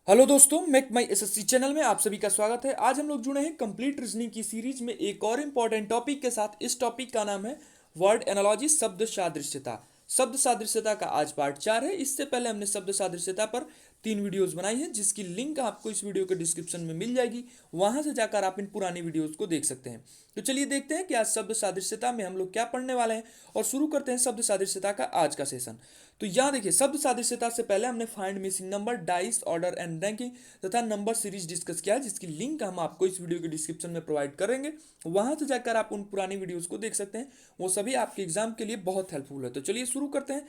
Hello दोस्तों, make माई SSC channel में आप सभी का स्वागत है। आज हम लोग जुड़े हैं कंप्लीट रीजनिंग की सीरीज में एक और इम्पॉर्टेंट टॉपिक के साथ। इस टॉपिक का नाम है वर्ड एनालॉजी, शब्द सादृश्यता। शब्द सादृश्यता का आज पार्ट 4 है। इससे पहले हमने शब्द सादृश्यता पर 3 वीडियोस बनाई हैं, जिसकी लिंक आपको इस वीडियो के डिस्क्रिप्शन में मिल जाएगी। वहां से जाकर आप इन पुरानी वीडियोस को देख सकते हैं। तो चलिए देखते हैं कि आज शब्द सादृश्यता में हम लोग क्या पढ़ने वाले हैं और शुरू करते हैं शब्द सादृश्यता का आज का सेशन। तो यहाँ देखिए, शब्द सादृश्यता से पहले हमने find missing number, dice, order and ranking तथा नंबर सीरीज डिस्कस किया है, जिसकी लिंक हम आपको इस वीडियो के डिस्क्रिप्शन में प्रोवाइड करेंगे। वहां से जाकर आप उन पुरानी वीडियोस को देख सकते हैं। वो सभी आपके एग्जाम के लिए बहुत हेल्पफुल है। तो चलिए शुरू करते हैं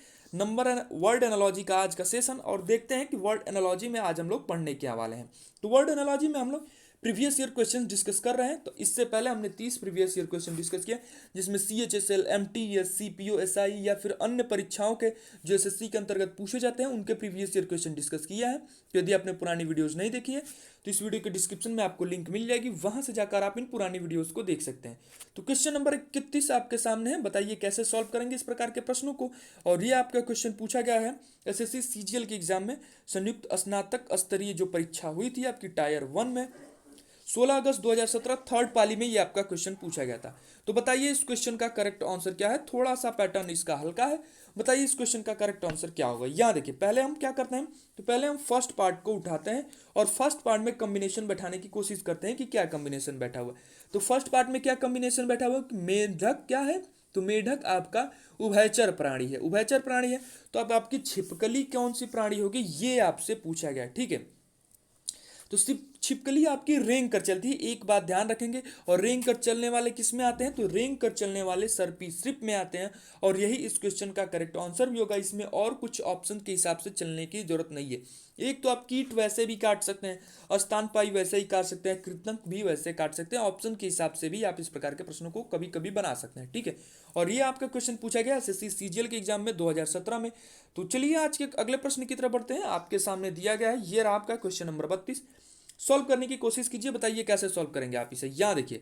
वर्ड एनालॉजी का आज का सेशन और देखते हैं कि वर्ड एनालॉजी में आज हम लोग पढ़ने क्या वाले हैं। तो वर्ड एनालॉजी में हम लोग प्रीवियस ईयर क्वेश्चन डिस्कस कर रहे हैं। तो इससे पहले हमने 30 प्रीवियस ईयर क्वेश्चन डिस्कस किया, जिसमें CHSL, MTS, CPO, SI या फिर अन्य परीक्षाओं के जो SSC के अंतर्गत पूछे जाते हैं उनके प्रीवियस ईयर क्वेश्चन डिस्कस किया है। तो यदि आपने पुरानी वीडियोस नहीं देखी है तो इस वीडियो के डिस्क्रिप्शन में आपको लिंक मिल जाएगी, वहां से जाकर आप इन पुरानी वीडियोस को देख सकते हैं। तो क्वेश्चन नंबर 31 आपके सामने है। बताइए कैसे सॉल्व करेंगे इस प्रकार के प्रश्नों को। और ये आपका क्वेश्चन पूछा गया है SSC CGL के एग्जाम में। संयुक्त स्नातक स्तरीय जो परीक्षा हुई थी आपकी टायर 1 में, 16 अगस्त 2017 थर्ड पाली में ये आपका क्वेश्चन पूछा गया था। तो बताइए इस क्वेश्चन का करेक्ट आंसर क्या है। थोड़ा सा पैटर्न इसका हल्का है। बताइए इस क्वेश्चन का करेक्ट आंसर क्या होगा। यहाँ देखिए, पहले हम क्या करते हैं, तो पहले हम फर्स्ट पार्ट को उठाते हैं और फर्स्ट पार्ट में कॉम्बिनेशन बैठाने की कोशिश करते हैं कि क्या कॉम्बिनेशन बैठा हुआ है। तो फर्स्ट पार्ट में क्या कॉम्बिनेशन बैठा हुआ है, मेढक क्या है, तो मेढक आपका उभयचर प्राणी है। उभयचर प्राणी है तो अब आपकी छिपकली कौन सी प्राणी होगी, ये आपसे पूछा गया है। ठीक है, तो सिर्फ छिपकली आपकी रेंग कर चलती है। एक बात ध्यान रखेंगे, और रेंग कर चलने वाले किस में आते हैं, तो रेंग कर चलने वाले सर्पिसृप में आते हैं। और यही इस क्वेश्चन का करेक्ट आंसर भी होगा। इसमें और कुछ ऑप्शन के हिसाब से चलने की जरूरत नहीं है। एक तो आप कीट वैसे भी काट सकते हैं, स्तनपायी वैसे ही काट सकते हैं, कृंतक भी वैसे काट सकते हैं। ऑप्शन के हिसाब से भी आप इस प्रकार के प्रश्नों को कभी कभी बना सकते हैं। ठीक है, और ये आपका क्वेश्चन पूछा गया SSC CGL के एग्जाम में 2017 में। तो चलिए आज के अगले प्रश्न की तरफ बढ़ते हैं। आपके सामने दिया गया है, ये रहा आपका क्वेश्चन नंबर 32। सॉल्व करने की कोशिश कीजिए। बताइए कैसे सॉल्व करेंगे आप इसे। यहाँ देखिए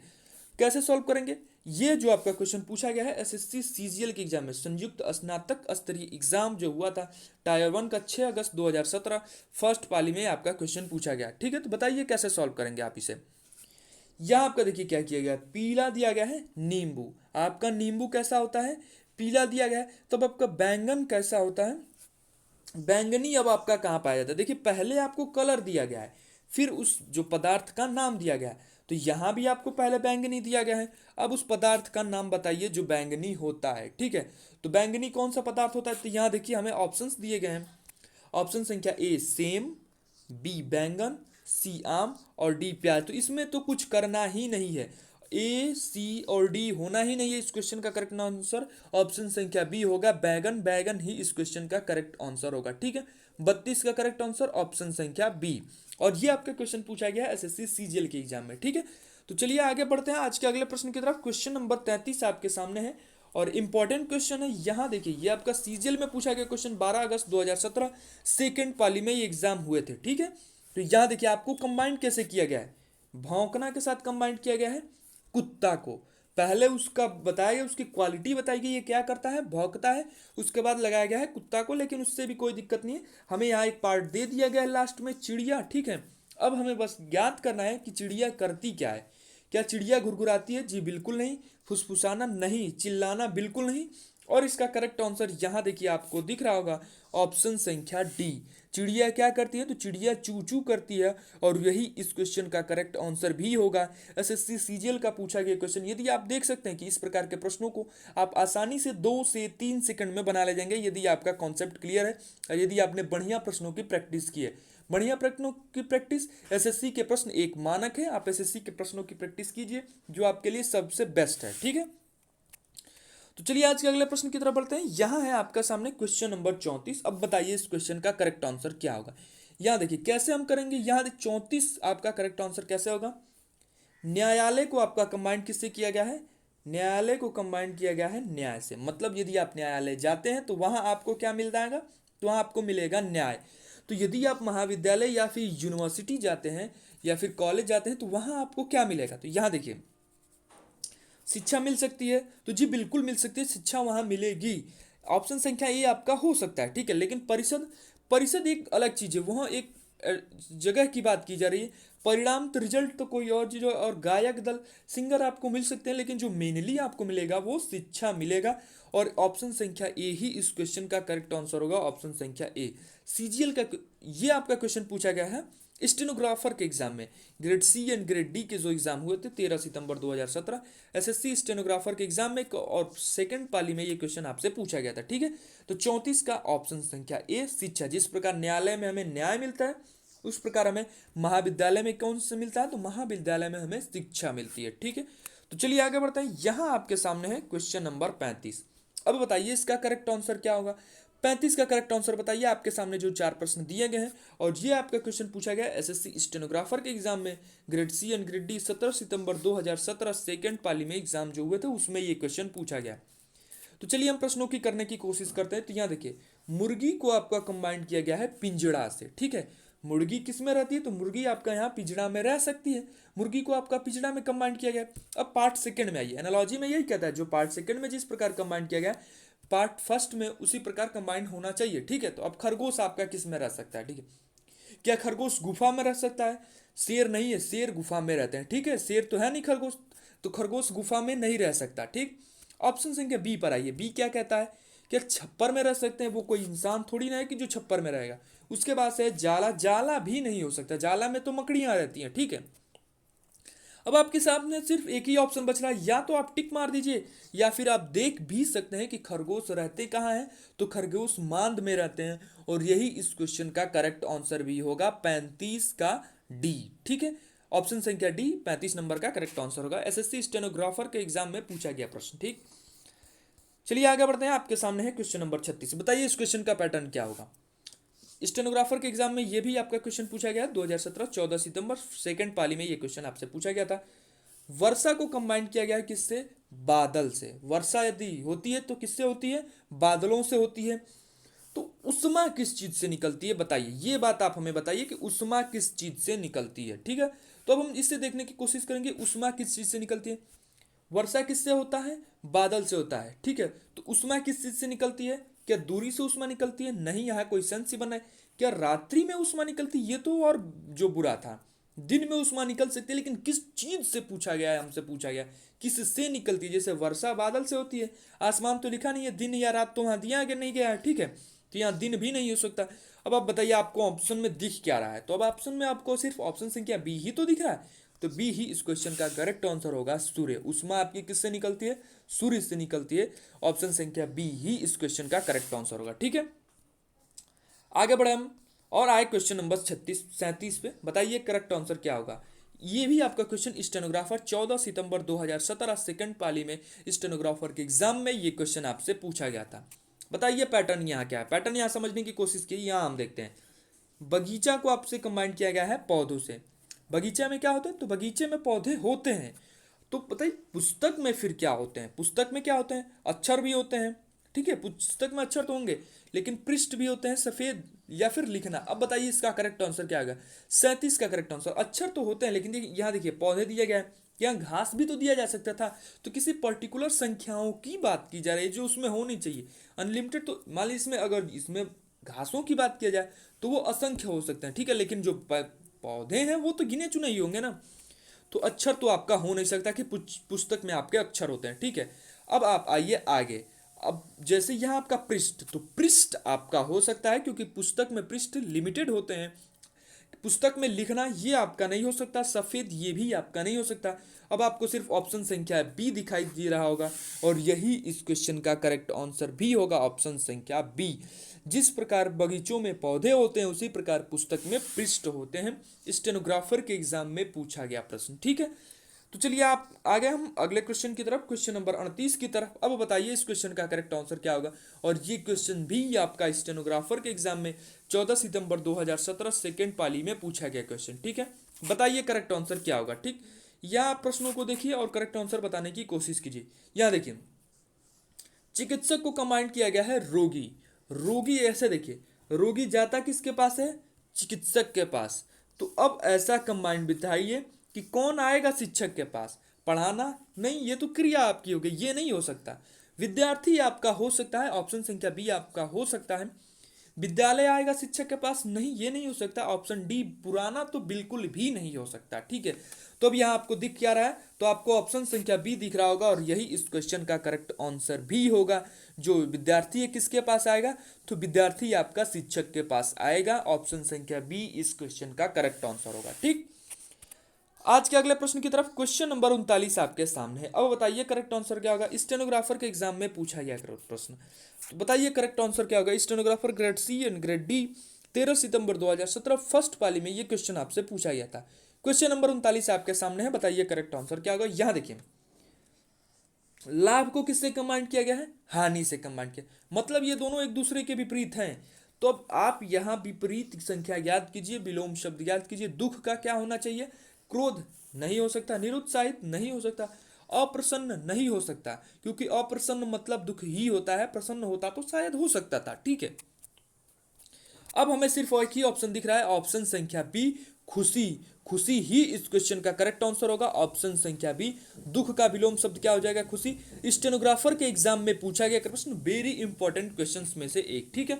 कैसे सॉल्व करेंगे। ये जो आपका क्वेश्चन पूछा गया है SSC CGL के एग्जाम में, संयुक्त स्नातक स्तरीय एग्जाम जो हुआ था टायर 1 का 6 अगस्त 2017 फर्स्ट पाली में आपका क्वेश्चन पूछा गया। ठीक है, तो बताइए कैसे सॉल्व करेंगे आप इसे। यहाँ आपका देखिए क्या किया गया है, पीला दिया गया है नींबू। आपका नींबू कैसा होता है, पीला दिया गया है। तब आपका बैंगन कैसा होता है, बैंगनी अब आपका कहाँ पाया जाता है। देखिए पहले आपको कलर दिया गया है, फिर उस जो पदार्थ का नाम दिया गया है। तो यहाँ भी आपको पहले बैंगनी दिया गया है। अब उस पदार्थ का नाम बताइए जो बैंगनी होता है। ठीक है, तो बैंगनी कौन सा पदार्थ होता है, तो यहाँ देखिए हमें ऑप्शंस दिए गए हैं। ऑप्शन संख्या ए सेम, बी बैंगन, सी आम और डी प्याज। तो इसमें तो कुछ करना ही नहीं है, ए सी और डी होना ही नहीं है। इस क्वेश्चन का करेक्ट आंसर ऑप्शन संख्या बी होगा, बैगन। बैगन ही इस क्वेश्चन का करेक्ट आंसर होगा। ठीक है, 32 का करेक्ट आंसर ऑप्शन संख्या बी। और ये आपका क्वेश्चन पूछा गया है SSC CGL के एग्जाम में। ठीक है, तो चलिए आगे बढ़ते हैं आज के अगले प्रश्न की तरफ। क्वेश्चन नंबर 33 आपके सामने है और इंपॉर्टेंट क्वेश्चन है। यहाँ देखिए, ये आपका CGL में पूछा गया क्वेश्चन 12 अगस्त 2017 सेकेंड पाली में ये एग्जाम हुए थे। ठीक है, तो यहाँ देखिए आपको कंबाइंड कैसे किया गया है, भौंकना के साथ कंबाइंड किया गया है कुत्ता को। पहले उसका बताया गया, उसकी क्वालिटी बताई गई, ये क्या करता है, भौंकता है। उसके बाद लगाया गया है कुत्ता को, लेकिन उससे भी कोई दिक्कत नहीं है। हमें यहाँ एक पार्ट दे दिया गया है लास्ट में, चिड़िया। ठीक है, अब हमें बस ज्ञात करना है कि चिड़िया करती क्या है। क्या चिड़िया घुरघुराती है, जी बिल्कुल नहीं। फुसफुसाना नहीं, चिल्लाना बिल्कुल नहीं। और इसका करेक्ट आंसर यहाँ देखिए आपको दिख रहा होगा, ऑप्शन संख्या डी। चिड़िया क्या करती है, तो चिड़िया चू चू करती है। और यही इस क्वेश्चन का करेक्ट आंसर भी होगा। SSC CGL का पूछा गया क्वेश्चन। यदि आप देख सकते हैं कि इस प्रकार के प्रश्नों को आप आसानी से 2 से 3 सेकंड में बना ले जाएंगे, यदि आपका कॉन्सेप्ट क्लियर है और यदि आपने बढ़िया प्रश्नों की प्रैक्टिस की है। बढ़िया प्रश्नों की प्रैक्टिस, SSC के प्रश्न एक मानक है। आप SSC के प्रश्नों की प्रैक्टिस कीजिए, जो आपके लिए सबसे बेस्ट है। ठीक है, तो चलिए आज के अगले प्रश्न की तरफ बढ़ते हैं। यहाँ है आपका सामने क्वेश्चन नंबर 34। अब बताइए इस क्वेश्चन का करेक्ट आंसर क्या होगा। यहाँ देखिए कैसे हम करेंगे। यहाँ 34 आपका करेक्ट आंसर कैसे होगा, न्यायालय को आपका कंबाइंड किससे किया गया है, न्यायालय को कंबाइंड किया गया है न्याय से। मतलब यदि आप न्यायालय जाते हैं तो वहां आपको क्या मिल जाएगा, तो वहां आपको मिलेगा न्याय। तो यदि आप महाविद्यालय या फिर यूनिवर्सिटी जाते हैं या फिर कॉलेज जाते हैं तो वहां आपको क्या मिलेगा, तो यहाँ देखिए शिक्षा मिल सकती है, तो जी बिल्कुल मिल सकती है, शिक्षा वहां मिलेगी। ऑप्शन संख्या ए आपका हो सकता है। ठीक है, लेकिन परिषद, परिषद एक अलग चीज है। वहाँ एक जगह की बात की जा रही है। परिणाम तो रिजल्ट तो कोई और चीज और गायक दल सिंगर आपको मिल सकते हैं, लेकिन जो मेनली आपको मिलेगा वो शिक्षा मिलेगा। और ऑप्शन संख्या ए ही इस क्वेश्चन का करेक्ट आंसर होगा, ऑप्शन संख्या ए। सीजीएल का ये आपका क्वेश्चन पूछा गया है स्टेनोग्राफर के एग्जाम में। Grade C and grade D के जो एग्जाम हुए थे 13 सितंबर 2017 एसएससी स्टेनोग्राफर के एग्जाम में, और सेकंड पाली में ये क्वेश्चन आपसे पूछा गया था। ठीक है, तो 34 का ऑप्शन संख्या ए शिक्षा। जिस प्रकार न्यायालय में हमें न्याय मिलता है उस प्रकार हमें महाविद्यालय में कौन से मिलता है, तो महाविद्यालय में हमें शिक्षा मिलती है। ठीक है, तो चलिए आगे बढ़ते हैं। यहां आपके सामने है क्वेश्चन नंबर 35। अब बताइए इसका करेक्ट आंसर क्या होगा। 35 का करेक्ट आंसर बताइए। आपके सामने जो 4 प्रश्न दिए गए हैं और ये आपका क्वेश्चन पूछा गया एसएससी स्टेनोग्राफर के एग्जाम में grade C and grade D 17 सितंबर 2017 सेकंड पाली में एग्जाम जो हुए थे उसमें ये क्वेश्चन पूछा गया। तो चलिए हम प्रश्नों की करने की कोशिश करते हैं। तो यहाँ देखिए, मुर्गी को आपका कंबाइंड किया गया है पिंजड़ा से। ठीक है, मुर्गी किस में रहती है, तो मुर्गी आपका यहाँ पिंजड़ा में रह सकती है। मुर्गी को आपका पिंजड़ा में कंबाइंड किया गया। अब पार्ट सेकंड में आइए, एनालॉजी में यही कहता है जो पार्ट सेकंड में जिस प्रकार कंबाइंड किया गया पार्ट फर्स्ट में उसी प्रकार कंबाइंड होना चाहिए। ठीक है, तो अब खरगोश आपका किस में रह सकता है। ठीक है, क्या खरगोश गुफा में रह सकता है। शेर नहीं है, शेर गुफा में रहते हैं। ठीक है, शेर तो है नहीं खरगोश, तो खरगोश गुफा में नहीं रह सकता। ठीक, ऑप्शन संख्या बी पर आइए। बी क्या कहता है, क्या छप्पर में रह सकते हैं। वो कोई इंसान थोड़ी ना है कि जो छप्पर में रहेगा। उसके बाद से जाला, जाला भी नहीं हो सकता, जाला में तो मकड़ियां रहती हैं। ठीक है, अब आपके सामने सिर्फ एक ही ऑप्शन बच रहा है, या तो आप टिक मार दीजिए या फिर आप देख भी सकते हैं कि खरगोश रहते कहाँ हैं, तो खरगोश मांद में रहते हैं। और यही इस क्वेश्चन का करेक्ट आंसर भी होगा 35 का डी। ठीक है, ऑप्शन संख्या डी 35 नंबर का करेक्ट आंसर होगा। एसएससी स्टेनोग्राफर के एग्जाम में पूछा गया प्रश्न। ठीक, चलिए आगे बढ़ते हैं। आपके सामने है क्वेश्चन नंबर 36। बताइए इस क्वेश्चन का पैटर्न क्या होगा। स्टेनोग्राफर के एग्जाम में ये भी आपका क्वेश्चन पूछा गया 2017 14 सितंबर सेकंड पाली में ये क्वेश्चन आपसे पूछा गया था। वर्षा को कंबाइन किया गया है किससे, बादल से। वर्षा यदि होती है तो किससे होती है, बादलों से होती है। तो उष्मा किस चीज से निकलती है बताइए, ये बात आप हमें बताइए कि उष्मा किस चीज से निकलती है। ठीक है, तो अब हम इससे देखने की कोशिश करेंगे उष्मा किस चीज से निकलती है। वर्षा किससे होता है, बादल से होता है। ठीक है, तो उष्मा किस चीज से निकलती है, क्या दूरी से उष्मा निकलती है, नहीं, यहाँ कोई सेंस ही बना है। क्या रात्रि में उष्मा निकलती है, ये तो और जो बुरा था। दिन में उष्मा निकल सकती है, लेकिन किस चीज से पूछा गया है, हमसे पूछा गया किससे निकलती है। जैसे वर्षा बादल से होती है, आसमान तो लिखा नहीं है, दिन या रात तो वहां दिया गया नहीं गया है। ठीक है, तो यहाँ दिन भी नहीं हो सकता। अब आप बताइए आपको ऑप्शन में दिख क्या रहा है, तो अब ऑप्शन में आपको सिर्फ ऑप्शन संख्या बी ही तो दिख रहा है। तो बी ही इस क्वेश्चन का करेक्ट आंसर होगा, सूर्य। उष्मा आपकी किससे निकलती है, सूर्य से निकलती है। ऑप्शन संख्या बी ही इस क्वेश्चन का करेक्ट आंसर होगा। ठीक है, आगे बढ़े हम और आए क्वेश्चन नंबर 37 पे। बताइए करेक्ट आंसर क्या होगा। ये भी आपका क्वेश्चन स्टेनोग्राफर 14 सितंबर 2017 सेकंड पाली में स्टेनोग्राफर के एग्जाम में ये क्वेश्चन आपसे पूछा गया था। बताइए पैटर्न यहाँ क्या है। पैटर्न यहाँ समझने की कोशिश की, यहाँ हम देखते हैं। बगीचा को आपसे कंबाइन किया गया है पौधों से। बगीचा में क्या होता है, तो बगीचे में पौधे होते हैं। तो बताइए पुस्तक में फिर क्या होते हैं। पुस्तक में क्या होते हैं, अक्षर भी होते हैं। ठीक है, पुस्तक में अक्षर तो होंगे, लेकिन पृष्ठ भी होते हैं सफेद, या फिर लिखना। अब बताइए इसका करेक्ट आंसर क्या होगा। 37 का करेक्ट आंसर, अक्षर तो होते हैं लेकिन यहाँ देखिए पौधे दिया गया है, यहाँ घास भी तो दिया जा सकता था। तो किसी पर्टिकुलर संख्याओं की बात की जा रही है जो उसमें होनी चाहिए। अनलिमिटेड तो मान लीजिए इसमें, अगर इसमें घासों की बात किया जाए तो वो असंख्य हो सकते हैं। ठीक है, लेकिन जो पौधे हैं वो तो गिने चुने ही होंगे ना। तो अक्षर तो आपका हो नहीं सकता कि पुस्तक में आपके अक्षर होते हैं। ठीक है, अब आप आइए आगे। अब जैसे यहाँ आपका पृष्ठ, तो पृष्ठ आपका हो सकता है क्योंकि पुस्तक में पृष्ठ लिमिटेड होते हैं। पुस्तक में लिखना ये आपका नहीं हो सकता, सफेद ये भी आपका नहीं हो सकता। अब आपको सिर्फ ऑप्शन संख्या बी दिखाई दे रहा होगा, और यही इस क्वेश्चन का करेक्ट आंसर भी होगा, ऑप्शन संख्या बी। जिस प्रकार बगीचों में पौधे होते हैं उसी प्रकार पुस्तक में पृष्ठ होते हैं। स्टेनोग्राफर के एग्जाम में पूछा गया प्रश्न। ठीक है, तो चलिए आप आगे हम अगले क्वेश्चन की तरफ, क्वेश्चन नंबर 38 की तरफ। अब बताइए इस क्वेश्चन का करेक्ट आंसर क्या होगा। और ये क्वेश्चन भी आपका स्टेनोग्राफर के एग्जाम में 14 सितंबर 2017 सेकंड पाली में पूछा गया क्वेश्चन। ठीक है, बताइए करेक्ट आंसर क्या होगा। ठीक, या प्रश्नों को देखिए और करेक्ट आंसर बताने की कोशिश कीजिए। यहाँ देखिए, चिकित्सक को कमांड किया गया है रोगी। रोगी ऐसे देखिए, रोगी जाता किसके पास है, चिकित्सक के पास। तो अब ऐसा कंबाइंड बिठाइए कि कौन आएगा शिक्षक के पास पढ़ाना, नहीं, ये तो क्रिया आपकी हो गई, ये नहीं हो सकता। विद्यार्थी आपका हो सकता है, ऑप्शन संख्या बी आपका हो सकता है। विद्यालय आएगा शिक्षक के पास, नहीं ये नहीं हो सकता। ऑप्शन डी पुराना तो बिल्कुल भी नहीं हो सकता, ठीक है। तो अब यहाँ आपको दिख क्या रहा है, तो आपको ऑप्शन संख्या बी दिख रहा होगा और यही इस क्वेश्चन का करेक्ट आंसर भी होगा। जो विद्यार्थी है किसके पास आएगा, तो विद्यार्थी आपका शिक्षक के पास आएगा। ऑप्शन संख्या बी इस क्वेश्चन का करेक्ट आंसर होगा, ठीक। आज के अगले प्रश्न की तरफ, क्वेश्चन नंबर 39 आपके सामने है। अब बताइए करेक्ट आंसर क्या होगा। स्टेनोग्राफर के एग्जाम में पूछा गया प्रश्न, तो बताइए करेक्ट आंसर क्या होगा। Stenographer grade C and grade D 13 सितंबर 2017 फर्स्ट पाली में ये क्वेश्चन आपसे पूछा गया था। क्वेश्चन नंबर 39 आपके सामने है, बताइए करेक्ट आंसर क्या होगा। यहां देखिए, लाभ को किससे कंबाइंड किया गया है, हानि से कंबाइंड किया, मतलब ये दोनों एक दूसरे के विपरीत हैं। तो अब आप यहां विपरीत संख्या याद कीजिए, विलोम शब्द याद कीजिए। दुख का क्या होना चाहिए, क्रोध नहीं हो सकता, निरुत्साहित नहीं हो सकता, अप्रसन्न नहीं हो सकता, क्योंकि अप्रसन्न मतलब दुख ही होता है, प्रसन्न होता तो शायद हो सकता था, ठीक है। अब हमें सिर्फ एक ही ऑप्शन दिख रहा है, ऑप्शन संख्या बी खुशी। खुशी ही इस क्वेश्चन का करेक्ट आंसर होगा, ऑप्शन संख्या बी। दुख का विलोम शब्द क्या हो जाएगा, खुशी। स्टेनोग्राफर के एग्जाम में पूछा गया प्रश्न, वेरी इंपॉर्टेंट क्वेश्चंस में से एक, ठीक है।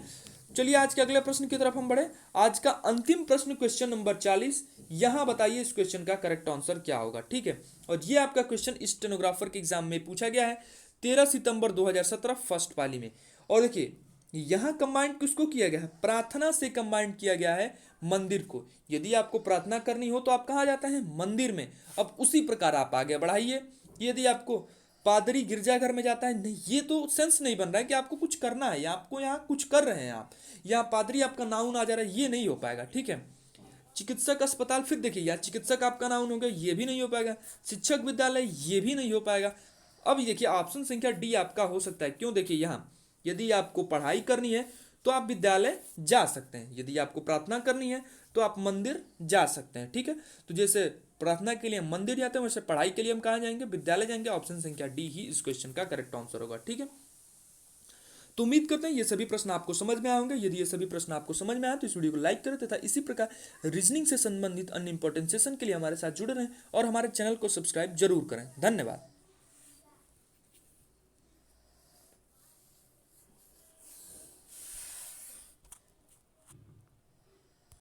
चलिए आज के अगले प्रश्न की तरफ हम बढ़े। आज का अंतिम प्रश्न क्वेश्चन नंबर 40, यहां बताइए इस क्वेश्चन का करेक्ट आंसर क्या होगा, ठीक है। और ये आपका क्वेश्चन स्टेनोग्राफर के एग्जाम में पूछा गया है 13 सितंबर 2017 फर्स्ट पाली में। और देखिए यहां कंबाइंड किसको किया गया है, प्रार्थना से कंबाइंड किया गया है मंदिर को। यदि आपको प्रार्थना करनी हो तो आप कहाँ जाते हैं, मंदिर में। अब उसी प्रकार आप आगे बढ़ाइए, यदि आपको पादरी गिरजाघर में जाता है, नहीं ये तो सेंस नहीं बन रहा है कि आपको कुछ करना है या आपको यहाँ कुछ कर रहे हैं आप, यहाँ पादरी आपका नाउन आ जा रहा है, ये नहीं हो पाएगा, ठीक है। चिकित्सक अस्पताल, फिर देखिए यहाँ चिकित्सक आपका नाउन हो गया, ये भी नहीं हो पाएगा। शिक्षक विद्यालय, ये भी नहीं हो पाएगा। अब देखिए ऑप्शन संख्या डी आपका हो सकता है, क्यों, देखिए यहाँ यदि आपको पढ़ाई करनी है तो आप विद्यालय जा सकते हैं, यदि आपको प्रार्थना करनी है तो आप मंदिर जा सकते हैं, ठीक है। तो जैसे प्रार्थना के लिए हम मंदिर जाते हैं, वैसे पढ़ाई के लिए हम कहाँ जाएंगे, विद्यालय जाएंगे। ऑप्शन संख्या डी ही इस क्वेश्चन का करेक्ट आंसर होगा, ठीक है। तो उम्मीद करते हैं ये सभी प्रश्न आपको समझ में आए होंगे। यदि ये सभी प्रश्न आपको समझ में आए तो इस वीडियो को लाइक करें तथा इसी प्रकार रीजनिंग से संबंधित अन्य इंपॉर्टेंट सेशन के लिए हमारे साथ जुड़े रहें और हमारे चैनल को सब्सक्राइब जरूर करें। धन्यवाद।